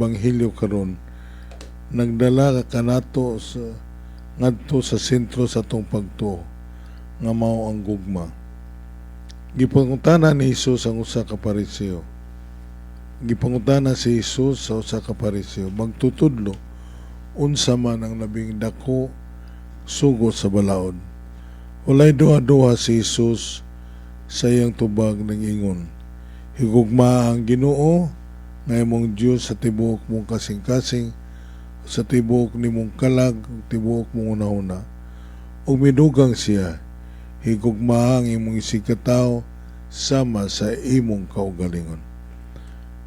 Ebanghelyo karon nagdala ka kanato sa ngadto sa sentro sa atong pagtuo nga mao ang gugma. Gipangutana ni Hesus ang usa ka Pariseo. Gipangutana si Hesus sa usa ka Pariseo, magtutudlo unsa man ang labing dako sugo sa balaod. Walay duha-duha si Hesus sa iyang tubag ng ingon, higugma ang Ginoo nga imong Dios sa tibuok mong kasing-kasing, sa tibuok nimong kalag, tibuok mong una-una. Ug midugang siya, higugma ang imong isigkatawo sama sa imong kaugalingon.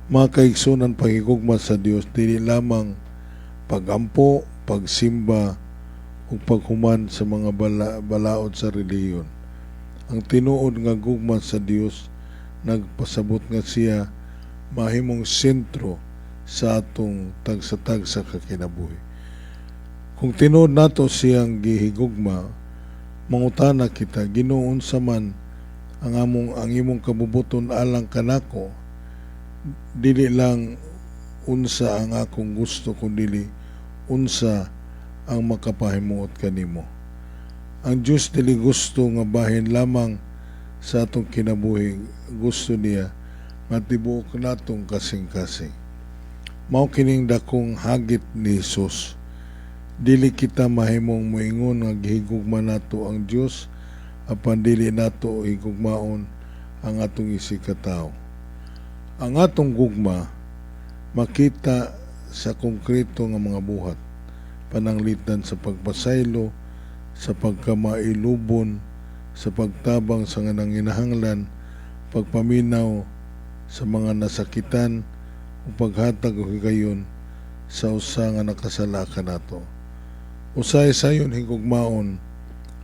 Mga kaigsunan, paghigugma sa Dios dili lamang pagampo, pagsimba ug paghuman sa mga balaod sa relihiyon. Ang tinuod nga gugma sa Dios nagpasabot nga siya mahimong sentro sa atong tagsa-tagsa ka kinabuhi. Kung tinuod nato siyang gihigugma, mangutana kita, Ginoo, unsa man ang imong kabubuton alang kanako, dili lang unsa ang akong gusto kundi unsa ang makapahimuot kanimo. Ang Dios dili gusto nga bahin lamang sa atong kinabuhi, gusto niya nga tibuok natong kasing-kasing. Mao kining dakong hagit ni Hesus. Dili kita mahimong moingon nga gihigugma nato ang Dios apan dili nato higugmaon ang atong isikatawo. Ang atong gugma makita sa konkreto nga mga buhat, pananglitan sa pagpasaylo, sa pagkamailubon, sa pagtabang sa nanginahanglan, pagpaminaw sa mga nasakitan, o paghatag o higayon sa usa nga nakasala kanato. Usay sayon higugmaon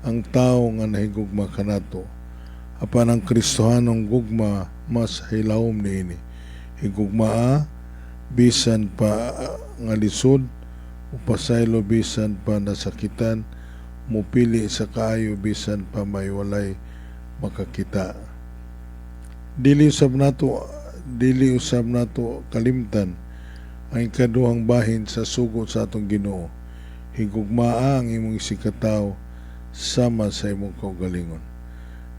ang tao nga nahigugma kanato, apan ang Kristohanong gugma mas hilawom niini. Higugmaa bisan pa nga lisod, upasaylo bisan pa nasakitan, mupili sa kaayo bisan pa may walay makakita. Dili usab nato kalimtan ang ikaduhang bahin sa sugo sa atong Ginoo. Higugmaa ang imong isikatawo sama sa imong kaugalingon.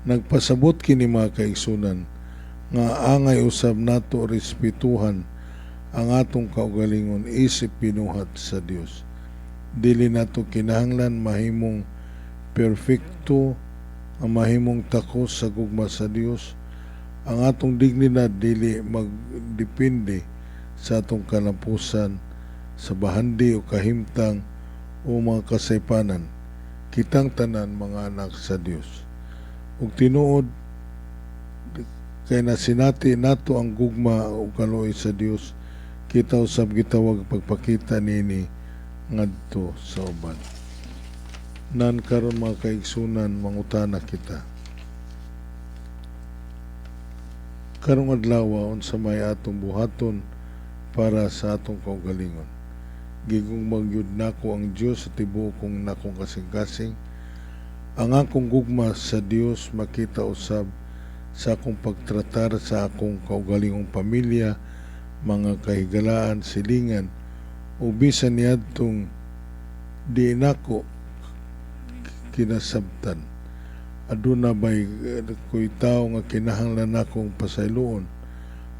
Nagpasabot kini mga kaigsunan nga angay usab nato respetuhan ang atong kaugalingon isip pinuhat sa Dios. Dili nato kinahanglan mahimong perfecto, ang mahimong takos sa gugma sa Dios. Ang atong dignidad dili magdepende sa atong kalampusan, sa bahandi o kahimtang o mga kasaypanan. Kitang tanan mga anak sa Dios. Ug tinuod kay nasinati nato ang gugma o kaluoy sa Dios, kita usab gitawag pagpakita niini ngadto sa uban. Nan karon mga kaigsunan, mangutana kita. Karong adlaw unsa may atong buhaton para sa atong kaugalingon. Gigugmang yud nako ang Dios sa tibuok kong nakong kasing-kasing. Ang akong gugma sa Dios makita usab sa akong pagtratar sa akong kaugalingong pamilya, mga kahigalaan, silingan, o bisan niadtong di nako kinasabtan. Aduna ba'y ko'y tao nga kinahanglan akong pasayloon?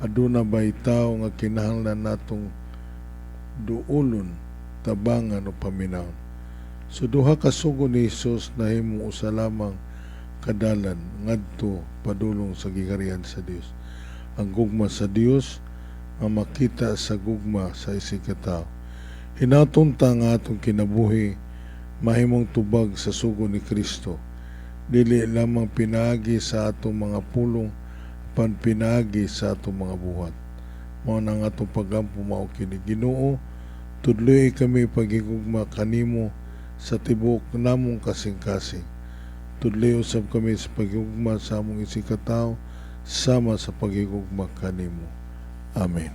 Aduna ba'y tao nga kinahanglan natong duulon, tabangan o paminawon? So duha ka sugo ni Hesus na himo usa lamang kadalan ngadto padulong sa gigarian sa Dios. Ang gugma sa Dios nga makita sa gugma sa isikatawo. Hinatunta nga atong kinabuhi mahimong tubag sa sugo ni Kristo. Dili lamang pinaagi sa atong mga pulong, pan pinaagi sa atong mga buhat. Mao nang atong pagampo mao kini, Ginoo, tudloy kami paghigugma kanimo sa tibuok namong kasing-kasing. Tudloy usab kami sa paghigugma sa among isikatawo sama sa paghigugma kanimo. Amen.